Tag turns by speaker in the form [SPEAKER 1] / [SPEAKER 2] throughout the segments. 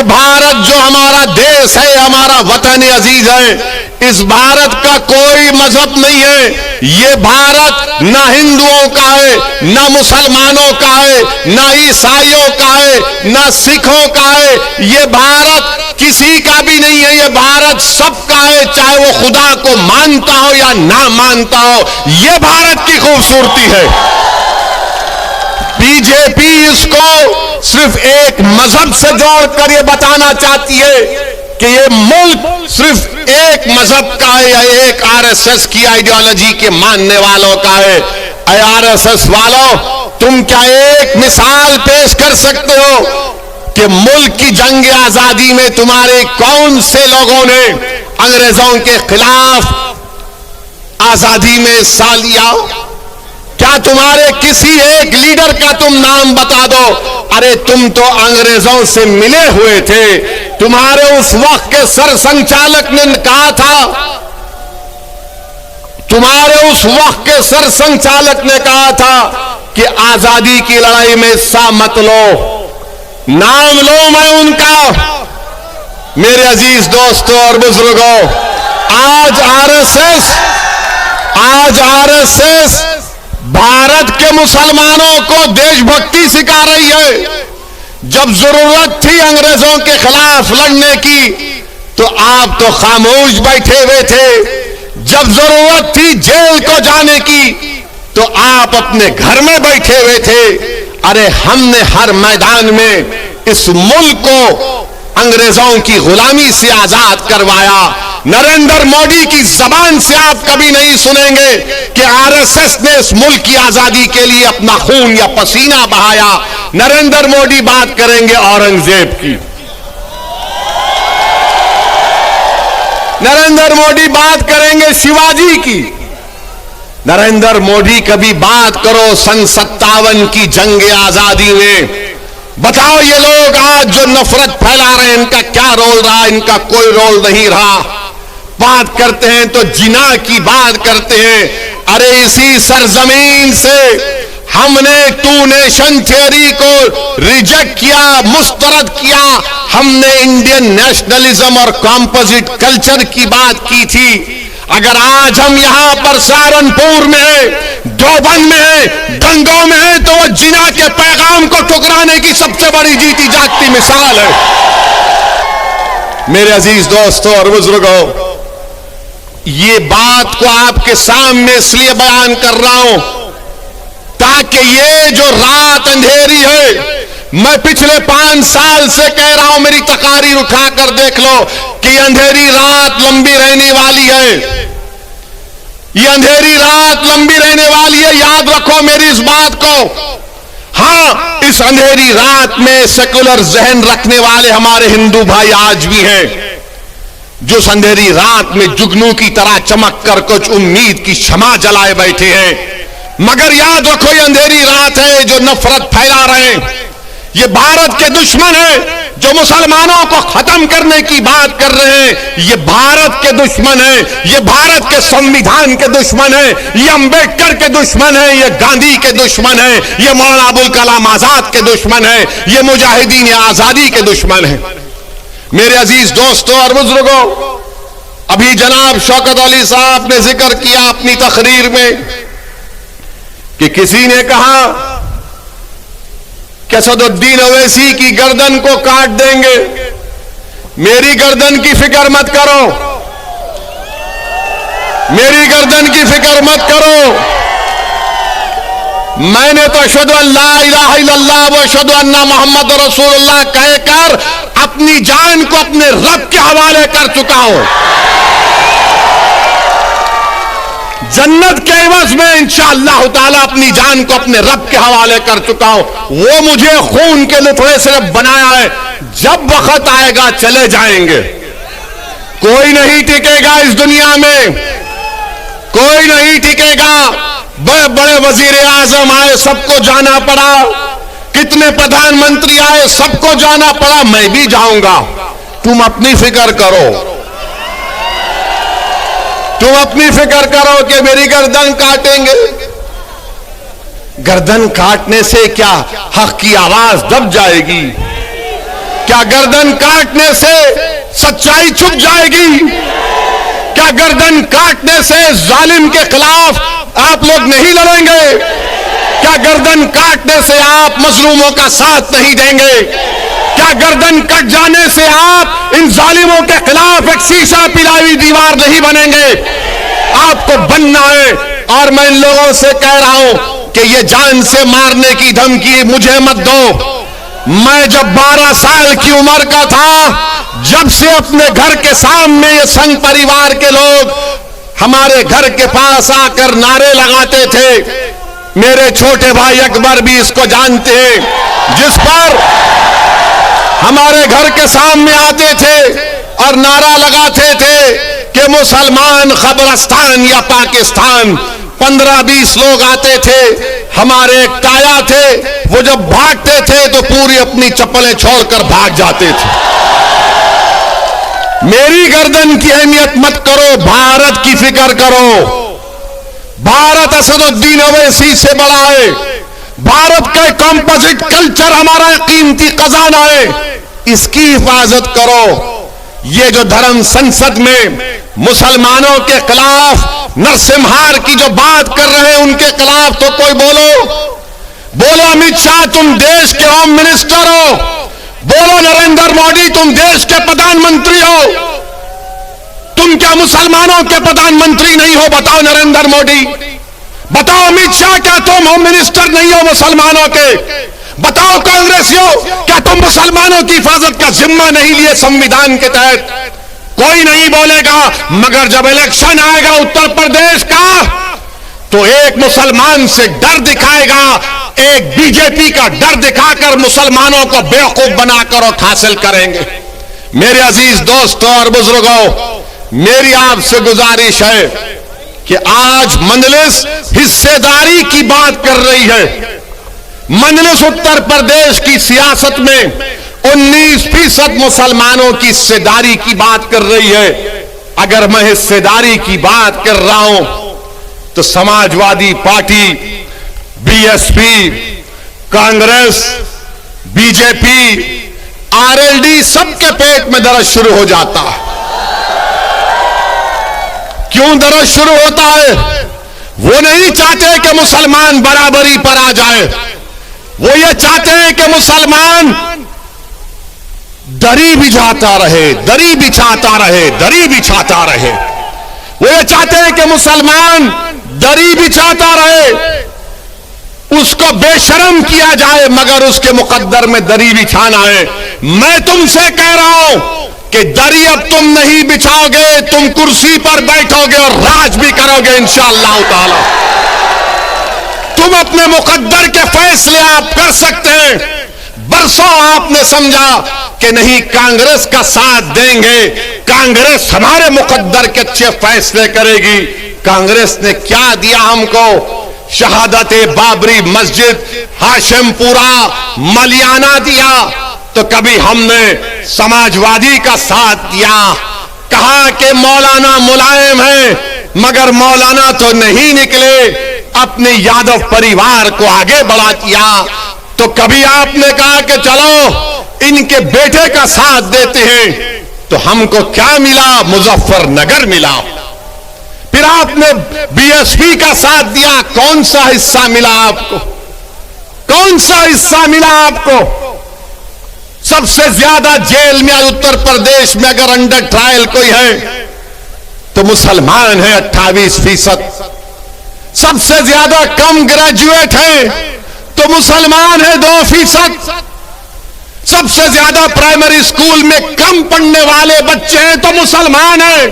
[SPEAKER 1] भारत जो हमारा देश है, हमारा वतन अजीज है, इस भारत का कोई मजहब नहीं है। ये भारत ना हिंदुओं का है, ना मुसलमानों का है, ना ईसाइयों का है, ना सिखों का है। ये भारत किसी का भी नहीं है, ये भारत सबका है, चाहे वो खुदा को मानता हो या ना मानता हो। ये भारत की खूबसूरती है। बीजेपी इसको सिर्फ एक मजहब से जोड़कर ये बताना चाहती है कि ये मुल्क सिर्फ एक मजहब का है या एक आरएसएस की आइडियोलॉजी के मानने वालों का है। आरएसएस वालों, तुम क्या एक मिसाल पेश कर सकते हो कि मुल्क की जंग आजादी में तुम्हारे कौन से लोगों ने अंग्रेजों के खिलाफ आजादी में हिस्सा लिया? क्या तुम्हारे किसी एक लीडर का तुम नाम बता दो। अरे तुम तो अंग्रेजों से मिले हुए थे। तुम्हारे उस वक्त के सर संचालक ने कहा था, तुम्हारे उस वक्त के सर संचालक ने कहा था कि आजादी की लड़ाई में हिस्सा मत लो। नाम लो मैं उनका। मेरे अजीज दोस्तों और बुजुर्गों, आज आरएसएस भारत के मुसलमानों को देशभक्ति सिखा रही है। जब जरूरत थी अंग्रेजों के खिलाफ लड़ने की तो आप तो खामोश बैठे हुए थे। जब जरूरत थी जेल को जाने की तो आप अपने घर में बैठे हुए थे। अरे हमने हर मैदान में इस मुल्क को अंग्रेजों की गुलामी से आजाद करवाया। नरेंद्र मोदी की जबान से आप कभी नहीं सुनेंगे कि आरएसएस ने इस मुल्क की आजादी के लिए अपना खून या पसीना बहाया। नरेंद्र मोदी बात करेंगे औरंगजेब की, नरेंद्र मोदी बात करेंगे शिवाजी की। नरेंद्र मोदी कभी बात करो सन 57 की जंग आजादी में। बताओ ये लोग आज जो नफरत फैला रहे हैं, इनका क्या रोल रहा? इनका कोई रोल नहीं रहा। बात करते हैं तो जिना की बात करते हैं। अरे इसी सरजमीन से हमने टू नेशन थियरी को रिजेक्ट किया, मुस्तरद किया। हमने इंडियन नेशनलिज्म और कॉम्पोजिट कल्चर की बात की थी। अगर आज हम यहां पर सहारनपुर में है, देवबंद में है, गंगों में है, तो वो जिना के पैगाम को ठुकराने की सबसे बड़ी जीती जागती मिसाल है। मेरे अजीज दोस्तों और बुजुर्गों, ये बात को आपके सामने इसलिए बयान कर रहा हूं ताकि ये जो रात अंधेरी है, मैं पिछले 5 साल से कह रहा हूं, मेरी तकारीर उठाकर देख लो कि अंधेरी रात लंबी रहने वाली है। ये अंधेरी रात लंबी रहने वाली है, याद रखो मेरी इस बात को। हां, इस अंधेरी रात में सेकुलर जहन रखने वाले हमारे हिंदू भाई आज भी हैं, जो इस अंधेरी रात में जुगनू की तरह चमक कर कुछ उम्मीद की शमा जलाए बैठे हैं। मगर याद रखो ये अंधेरी रात है जो नफरत फैला रहे हैं। ये भारत के दुश्मन है जो मुसलमानों को खत्म करने की बात कर रहे हैं। ये भारत के दुश्मन है, ये भारत के संविधान के दुश्मन है, ये अंबेडकर के दुश्मन है, ये गांधी के दुश्मन है, ये मौलाना अबुल कलाम आजाद के दुश्मन है, ये मुजाहिदीन आजादी के दुश्मन है। मेरे अजीज दोस्तों और बुजुर्गों, अभी जनाब शौकत अली साहब ने जिक्र किया अपनी तकरीर में कि किसी ने कहा कि असदुद्दीन ओवैसी की गर्दन को काट देंगे। मेरी गर्दन की फिक्र मत करो, मेरी गर्दन की फिक्र मत करो। मैंने तो अशहदु अल्ला इलाहा इल्लल्लाह व अशहदु अन्ना मुहम्मद रसूलुल्लाह कहकर अपनी जान को अपने रब के हवाले कर चुका हूं। जन्नत के एवज में इंशाअल्लाह ताला अपनी जान को अपने रब के हवाले कर चुका हूं। वो मुझे खून के लुत्फे से बनाया है। जब वक्त आएगा चले जाएंगे। कोई नहीं टिकेगा इस दुनिया में, कोई नहीं टिकेगा। बड़े बड़े वजीर आजम आए, सबको जाना पड़ा। कितने प्रधानमंत्री आए, सबको जाना पड़ा। मैं भी जाऊंगा। तुम अपनी फिक्र करो, तुम अपनी फिक्र करो कि मेरी गर्दन काटेंगे। गर्दन काटने से क्या हक की आवाज दब जाएगी? क्या गर्दन काटने से सच्चाई छुप जाएगी? क्या गर्दन काटने से जालिम के खिलाफ आप लोग नहीं लड़ेंगे? क्या गर्दन काटने से आप मजलूमों का साथ नहीं देंगे? क्या गर्दन कट जाने से आप इन जालिमों के खिलाफ एक शीशा पिलाई दीवार नहीं बनेंगे? आपको बनना है। और मैं इन लोगों से कह रहा हूं कि ये जान से मारने की धमकी मुझे मत दो। मैं जब 12 साल की उम्र का था, जब से अपने घर के सामने ये संघ परिवार के लोग हमारे घर के पास आकर नारे लगाते थे, मेरे छोटे भाई अकबर भी इसको जानते हैं, जिस पर हमारे घर के सामने आते थे और नारा लगाते थे कि मुसलमान कब्रिस्तान या पाकिस्तान। 15-20 लोग आते थे, हमारे एक ताया थे, वो जब भागते थे तो पूरी अपनी चप्पलें छोड़कर भाग जाते थे। मेरी गर्दन की अहमियत मत करो, भारत की फिक्र करो। भारत असदुद्दीन ओवैसी से बड़ा है। भारत का कंपोजिट कल्चर हमारा कीमती खजाना है, इसकी हिफाजत करो। ये जो धर्म संसद में मुसलमानों के खिलाफ नरसिम्हार की जो बात कर रहे हैं, उनके खिलाफ तो कोई बोलो अमित शाह तुम देश के होम मिनिस्टर हो, बोलो नरेंद्र मोदी तुम देश के प्रधानमंत्री हो। तुम क्या मुसलमानों के प्रधानमंत्री नहीं हो? बताओ नरेंद्र मोदी, बताओ अमित शाह, क्या तुम होम मिनिस्टर नहीं हो मुसलमानों के? बताओ कांग्रेसियों, क्या तुम मुसलमानों की हिफाजत का जिम्मा नहीं लिए संविधान के तहत? कोई नहीं बोलेगा। मगर जब इलेक्शन आएगा उत्तर प्रदेश का, तो एक मुसलमान से डर दिखाएगा, एक बीजेपी का डर दिखाकर मुसलमानों को बेवकूफ बनाकर और हासिल करेंगे। मेरे अजीज दोस्तों और बुजुर्गों, मेरी आपसे गुजारिश है कि आज मजलिस हिस्सेदारी की बात कर रही है। मजलिस उत्तर प्रदेश की सियासत में 19% मुसलमानों की हिस्सेदारी की बात कर रही है। अगर मैं हिस्सेदारी की बात कर रहा हूं तो Samajwadi party, BSP, Congress, BJP, RLD सबके पेट में दर्द शुरू हो जाता है। क्यों दर्द शुरू होता है? वो नहीं चाहते कि मुसलमान बराबरी पर आ जाए, वो ये चाहते हैं कि मुसलमान दरी बिछाता रहे, दरी बिछाता रहे, दरी बिछाता रहे। वो ये चाहते हैं कि मुसलमान दरी बिछाता रहे, उसको बेशर्म किया जाए, मगर उसके मुकद्दर में दरी बिछाना है। मैं तुमसे कह रहा हूं कि दरी अब तुम नहीं बिछाओगे, तुम कुर्सी पर बैठोगे और राज भी करोगे इंशाअल्लाह ताला। तुम अपने मुकद्दर के फैसले आप कर सकते हैं। बरसों आपने समझा कि नहीं कांग्रेस का साथ देंगे, कांग्रेस हमारे मुकद्दर के अच्छे फैसले करेगी। कांग्रेस ने क्या दिया हमको? शहादत बाबरी मस्जिद, हाशिमपुरा, मलियाना दिया। तो कभी हमने समाजवादी का साथ दिया, कहा कि मौलाना मुलायम है, मगर मौलाना तो नहीं निकले, अपने यादव परिवार को आगे बढ़ा दिया। तो कभी आपने कहा कि चलो इनके बेटे का साथ देते हैं, तो हमको क्या मिला? मुजफ्फरनगर मिला। फिर आपने बीएसपी का साथ दिया, कौन सा हिस्सा मिला आपको? कौन सा हिस्सा मिला आपको? सबसे ज्यादा जेल में उत्तर प्रदेश में अगर अंडर ट्रायल कोई है तो मुसलमान है 28%। सबसे ज्यादा कम ग्रेजुएट है तो मुसलमान है 2%। सबसे ज्यादा प्राइमरी स्कूल में कम पढ़ने वाले बच्चे हैं तो मुसलमान है।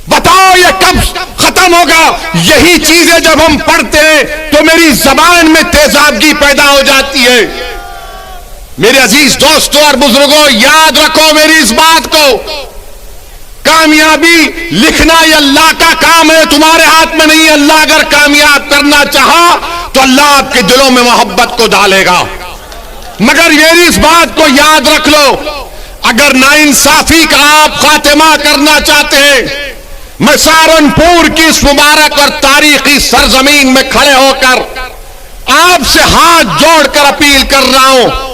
[SPEAKER 1] बताओ ये कब खत्म होगा? यही चीजें जब हम पढ़ते हैं तो मेरी जबान में तेजाबगी पैदा हो जाती है। मेरे अजीज दोस्तों और बुजुर्गों, याद रखो मेरी इस बात को, कामयाबी लिखना ये अल्लाह का काम है, तुम्हारे हाथ में नहीं। अल्लाह अगर कामयाब करना चाहा तो अल्लाह आपके दिलों में मोहब्बत को डालेगा। मगर मेरी इस बात को याद रख लो, अगर नाइंसाफी का आप खात्मा करना चाहते हैं, मैं सहारनपुर की इस मुबारक और तारीखी सरजमीन में खड़े होकर आपसे हाथ जोड़कर अपील कर रहा हूं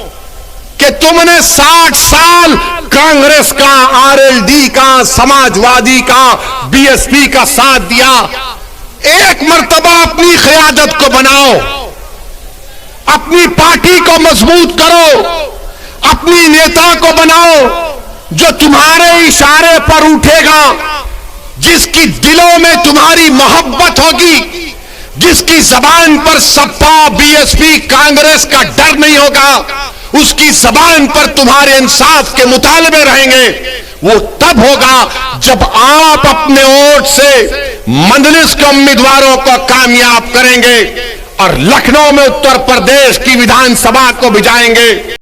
[SPEAKER 1] कि तुमने 60 साल कांग्रेस का, आरएलडी का, समाजवादी का, बीएसपी का साथ दिया। एक मर्तबा अपनी क़यादत को बनाओ, अपनी पार्टी को मजबूत करो, अपनी नेता को बनाओ जो तुम्हारे इशारे पर उठेगा, जिसकी दिलों में तुम्हारी मोहब्बत होगी, जिसकी जबान पर सपा, बीएसपी, कांग्रेस का डर नहीं होगा, उसकी जबान पर तुम्हारे इंसाफ के मुतालबे रहेंगे। वो तब होगा जब आप अपने वोट से मजलिस के उम्मीदवारों को कामयाब करेंगे और लखनऊ में उत्तर प्रदेश की विधानसभा को भिजाएंगे।